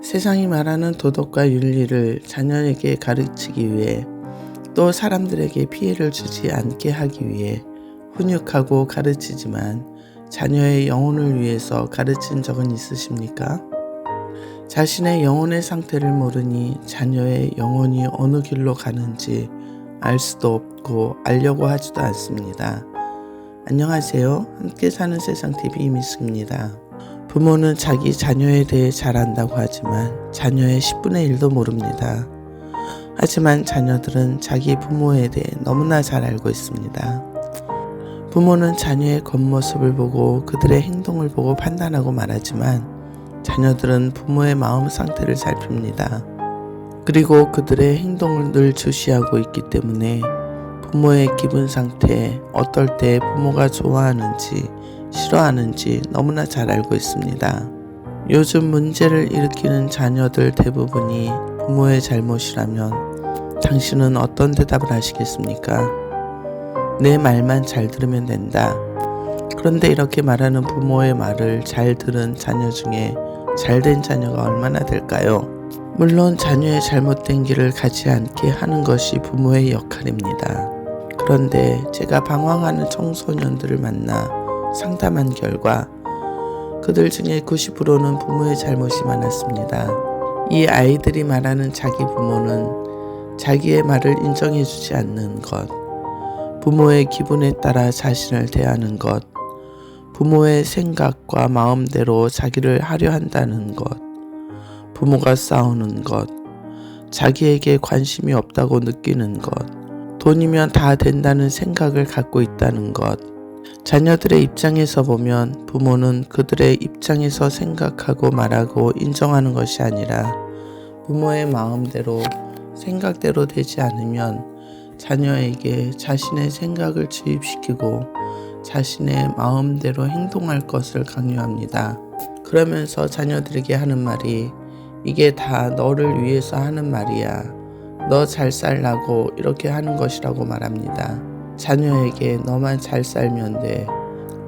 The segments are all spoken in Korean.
세상이 말하는 도덕과 윤리를 자녀에게 가르치기 위해 또 사람들에게 피해를 주지 않게 하기 위해 훈육하고 가르치지만 자녀의 영혼을 위해서 가르친 적은 있으십니까? 자신의 영혼의 상태를 모르니 자녀의 영혼이 어느 길로 가는지 알 수도 없고 알려고 하지도 않습니다. 안녕하세요. 함께 사는 세상TV 이미숙입니다. 부모는 자기 자녀에 대해 잘 안다고 하지만 자녀의 10분의 1도 모릅니다. 하지만 자녀들은 자기 부모에 대해 너무나 잘 알고 있습니다. 부모는 자녀의 겉모습을 보고 그들의 행동을 보고 판단하고 말하지만 자녀들은 부모의 마음 상태를 살핍니다. 그리고 그들의 행동을 늘 주시하고 있기 때문에 부모의 기분 상태, 어떨 때 부모가 좋아하는지 싫어하는지 너무나 잘 알고 있습니다. 요즘 문제를 일으키는 자녀들 대부분이 부모의 잘못이라면 당신은 어떤 대답을 하시겠습니까? 내 말만 잘 들으면 된다. 그런데 이렇게 말하는 부모의 말을 잘 들은 자녀 중에 잘된 자녀가 얼마나 될까요? 물론 자녀의 잘못된 길을 가지 않게 하는 것이 부모의 역할입니다. 그런데 제가 방황하는 청소년들을 만나 상담한 결과 그들 중에 90%는 부모의 잘못이 많았습니다. 이 아이들이 말하는 자기 부모는 자기의 말을 인정해주지 않는 것, 부모의 기분에 따라 자신을 대하는 것, 부모의 생각과 마음대로 자기를 하려 한다는 것, 부모가 싸우는 것, 자기에게 관심이 없다고 느끼는 것, 돈이면 다 된다는 생각을 갖고 있다는 것. 자녀들의 입장에서 보면 부모는 그들의 입장에서 생각하고 말하고 인정하는 것이 아니라 부모의 마음대로 생각대로 되지 않으면 자녀에게 자신의 생각을 주입시키고 자신의 마음대로 행동할 것을 강요합니다. 그러면서 자녀들에게 하는 말이 이게 다 너를 위해서 하는 말이야. 너 잘 살라고 이렇게 하는 것이라고 말합니다. 자녀에게 너만 잘 살면 돼.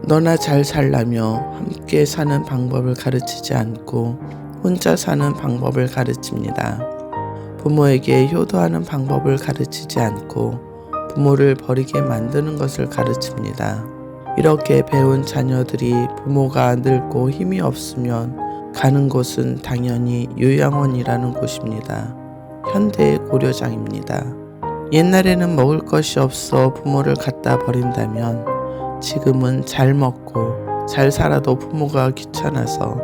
너나 잘 살라며 함께 사는 방법을 가르치지 않고 혼자 사는 방법을 가르칩니다. 부모에게 효도하는 방법을 가르치지 않고 부모를 버리게 만드는 것을 가르칩니다. 이렇게 배운 자녀들이 부모가 늙고 힘이 없으면 가는 곳은 당연히 요양원이라는 곳입니다. 현대의 고려장입니다. 옛날에는 먹을 것이 없어 부모를 갖다 버린다면 지금은 잘 먹고 잘 살아도 부모가 귀찮아서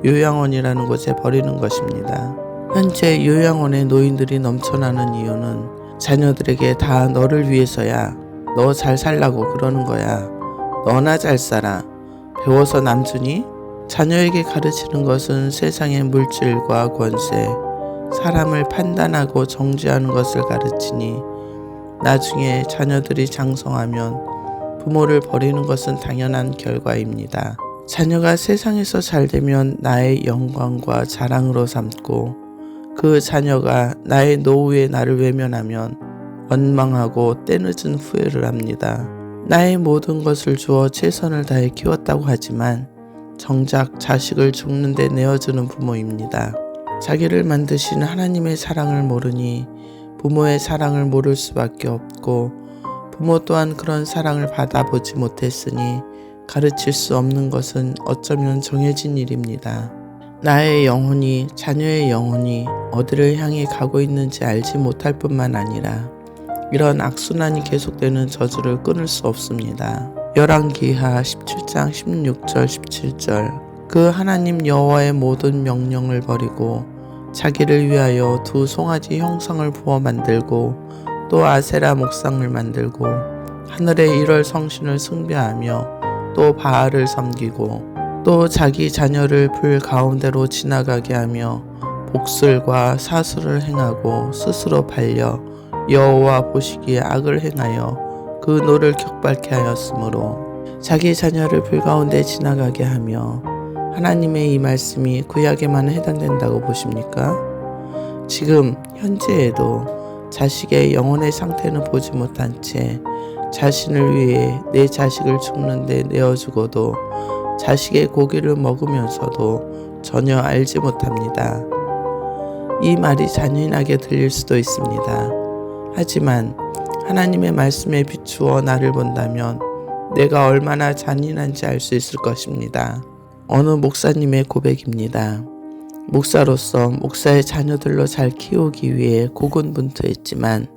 요양원이라는 곳에 버리는 것입니다. 현재 요양원에 노인들이 넘쳐나는 이유는 자녀들에게 다 너를 위해서야. 너 잘 살라고 그러는 거야. 너나 잘 살아. 배워서 남주니? 자녀에게 가르치는 것은 세상의 물질과 권세, 사람을 판단하고 정죄하는 것을 가르치니 나중에 자녀들이 장성하면 부모를 버리는 것은 당연한 결과입니다. 자녀가 세상에서 잘되면 나의 영광과 자랑으로 삼고 그 자녀가 나의 노후에 나를 외면하면 원망하고 때늦은 후회를 합니다. 나의 모든 것을 주어 최선을 다해 키웠다고 하지만 정작 자식을 죽는 데 내어주는 부모입니다. 자기를 만드신 하나님의 사랑을 모르니 부모의 사랑을 모를 수밖에 없고 부모 또한 그런 사랑을 받아보지 못했으니 가르칠 수 없는 것은 어쩌면 정해진 일입니다. 나의 영혼이, 자녀의 영혼이 어디를 향해 가고 있는지 알지 못할 뿐만 아니라 이런 악순환이 계속되는 저주를 끊을 수 없습니다. 열왕기하 17장 16절 17절 그 하나님 여호와의 모든 명령을 버리고 자기를 위하여 두 송아지 형상을 부어 만들고 또 아세라 목상을 만들고 하늘의 일월 성신을 숭배하며 또 바알을 섬기고 또 자기 자녀를 불 가운데로 지나가게 하며 복술과 사술을 행하고 스스로 팔려 여호와 보시기에 악을 행하여 그 노를 격발케 하였으므로 자기 자녀를 불 가운데 지나가게 하며 하나님의 이 말씀이 구약에만 해당된다고 보십니까? 지금 현재에도 자식의 영혼의 상태는 보지 못한 채 자신을 위해 내 자식을 죽는 데 내어주고도 자식의 고기를 먹으면서도 전혀 알지 못합니다. 이 말이 잔인하게 들릴 수도 있습니다. 하지만 하나님의 말씀에 비추어 나를 본다면 내가 얼마나 잔인한지 알 수 있을 것입니다. 어느 목사님의 고백입니다. 목사로서 목사의 자녀들로 잘 키우기 위해 고군분투했지만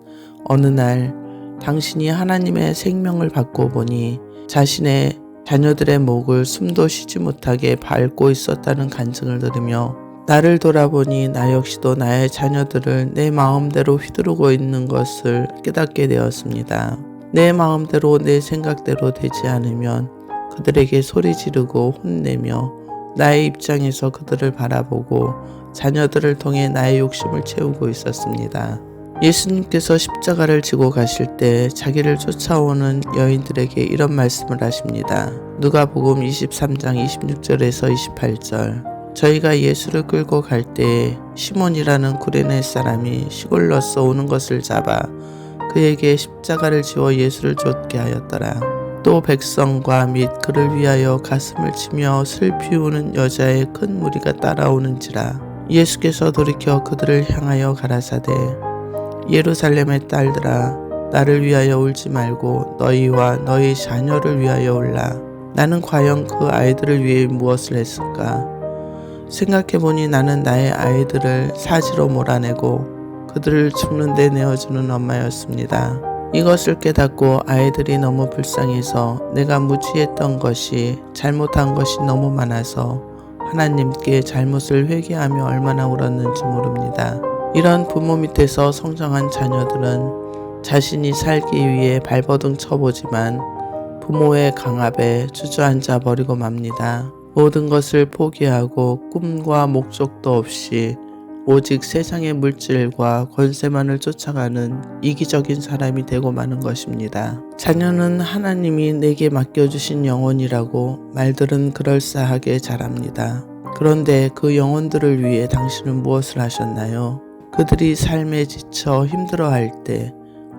어느 날 당신이 하나님의 생명을 받고 보니 자신의 자녀들의 목을 숨도 쉬지 못하게 밟고 있었다는 간증을 들으며 나를 돌아보니 나 역시도 나의 자녀들을 내 마음대로 휘두르고 있는 것을 깨닫게 되었습니다. 내 마음대로 내 생각대로 되지 않으면 그들에게 소리 지르고 혼내며 나의 입장에서 그들을 바라보고 자녀들을 통해 나의 욕심을 채우고 있었습니다. 예수님께서 십자가를 지고 가실 때 자기를 쫓아오는 여인들에게 이런 말씀을 하십니다. 누가복음 23장 26절에서 28절. 저희가 예수를 끌고 갈 때에 시몬이라는 구레네 사람이 시골로서 오는 것을 잡아 그에게 십자가를 지워 예수를 쫓게 하였더라. 또 백성과 및 그를 위하여 가슴을 치며 슬피 우는 여자의 큰 무리가 따라오는지라. 예수께서 돌이켜 그들을 향하여 가라사대 예루살렘의 딸들아 나를 위하여 울지 말고 너희와 너희 자녀를 위하여 울라. 나는 과연 그 아이들을 위해 무엇을 했을까? 생각해보니 나는 나의 아이들을 사지로 몰아내고 그들을 죽는 데 내어주는 엄마였습니다. 이것을 깨닫고 아이들이 너무 불쌍해서 내가 무지했던 것이 잘못한 것이 너무 많아서 하나님께 잘못을 회개하며 얼마나 울었는지 모릅니다. 이런 부모 밑에서 성장한 자녀들은 자신이 살기 위해 발버둥 쳐보지만 부모의 강압에 주저앉아 버리고 맙니다. 모든 것을 포기하고 꿈과 목적도 없이 오직 세상의 물질과 권세만을 쫓아가는 이기적인 사람이 되고 마는 것입니다. 자녀는 하나님이 내게 맡겨주신 영혼이라고 말들은 그럴싸하게 잘합니다. 그런데 그 영혼들을 위해 당신은 무엇을 하셨나요? 그들이 삶에 지쳐 힘들어할 때,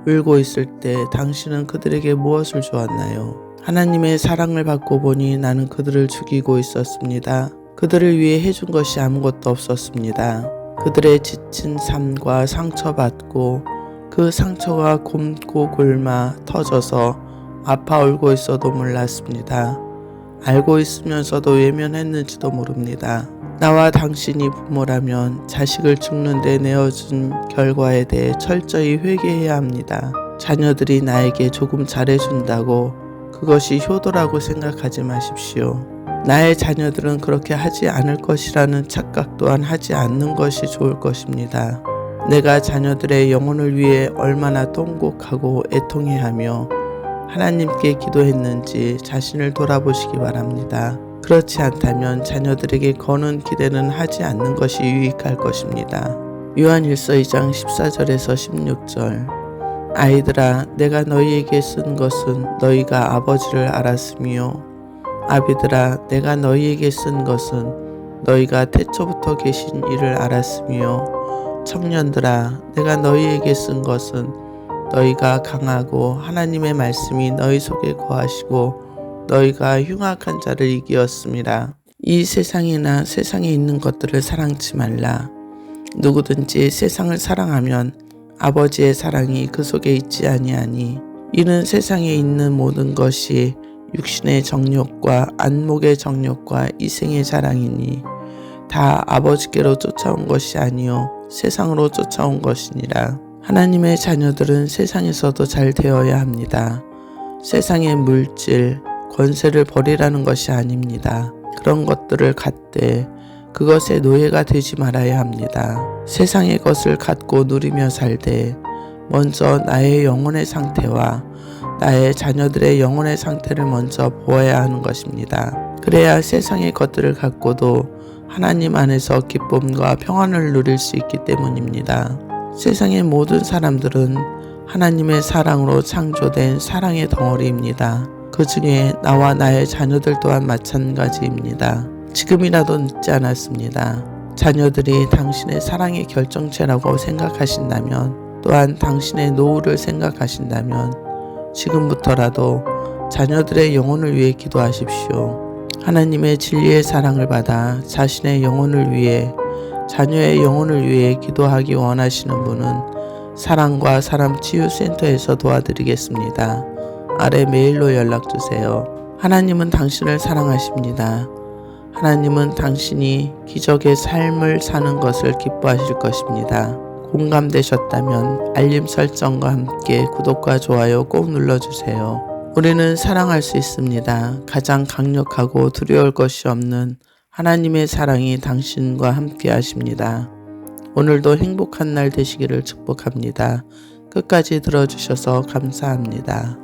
울고 있을 때 당신은 그들에게 무엇을 주었나요? 하나님의 사랑을 받고 보니 나는 그들을 죽이고 있었습니다. 그들을 위해 해준 것이 아무것도 없었습니다. 그들의 지친 삶과 상처받고 그 상처가 곪고 곪아 터져서 아파 울고 있어도 몰랐습니다. 알고 있으면서도 외면했는지도 모릅니다. 나와 당신이 부모라면 자식을 죽는 데 내어준 결과에 대해 철저히 회개해야 합니다. 자녀들이 나에게 조금 잘해준다고 그것이 효도라고 생각하지 마십시오. 나의 자녀들은 그렇게 하지 않을 것이라는 착각 또한 하지 않는 것이 좋을 것입니다. 내가 자녀들의 영혼을 위해 얼마나 통곡하고 애통해하며 하나님께 기도했는지 자신을 돌아보시기 바랍니다. 그렇지 않다면 자녀들에게 거는 기대는 하지 않는 것이 유익할 것입니다. 요한일서 2장 14절에서 16절. 아이들아 내가 너희에게 쓴 것은 너희가 아버지를 알았으며 아비들아 내가 너희에게 쓴 것은 너희가 태초부터 계신 이를 알았으며 청년들아 내가 너희에게 쓴 것은 너희가 강하고 하나님의 말씀이 너희 속에 거하시고 너희가 흉악한 자를 이기었습니다. 이 세상이나 세상에 있는 것들을 사랑치 말라. 누구든지 세상을 사랑하면 아버지의 사랑이 그 속에 있지 아니하니 이는 세상에 있는 모든 것이 육신의 정욕과 안목의 정욕과 이생의 자랑이니 다 아버지께로 쫓아온 것이 아니요 세상으로 쫓아온 것이니라. 하나님의 자녀들은 세상에서도 잘 되어야 합니다. 세상의 물질, 권세를 버리라는 것이 아닙니다. 그런 것들을 갖되 그것의 노예가 되지 말아야 합니다. 세상의 것을 갖고 누리며 살되 먼저 나의 영혼의 상태와 나의 자녀들의 영혼의 상태를 먼저 보아야 하는 것입니다. 그래야 세상의 것들을 갖고도 하나님 안에서 기쁨과 평안을 누릴 수 있기 때문입니다. 세상의 모든 사람들은 하나님의 사랑으로 창조된 사랑의 덩어리입니다. 그 중에 나와 나의 자녀들 또한 마찬가지입니다. 지금이라도 늦지 않았습니다. 자녀들이 당신의 사랑의 결정체라고 생각하신다면 또한 당신의 노후를 생각하신다면 지금부터라도 자녀들의 영혼을 위해 기도하십시오. 하나님의 진리의 사랑을 받아 자신의 영혼을 위해 자녀의 영혼을 위해 기도하기 원하시는 분은 사랑과 사람 치유센터에서 도와드리겠습니다. 아래 메일로 연락주세요. 하나님은 당신을 사랑하십니다. 하나님은 당신이 기적의 삶을 사는 것을 기뻐하실 것입니다. 공감되셨다면 알림 설정과 함께 구독과 좋아요 꼭 눌러주세요. 우리는 사랑할 수 있습니다. 가장 강력하고 두려울 것이 없는 하나님의 사랑이 당신과 함께 하십니다. 오늘도 행복한 날 되시기를 축복합니다. 끝까지 들어주셔서 감사합니다.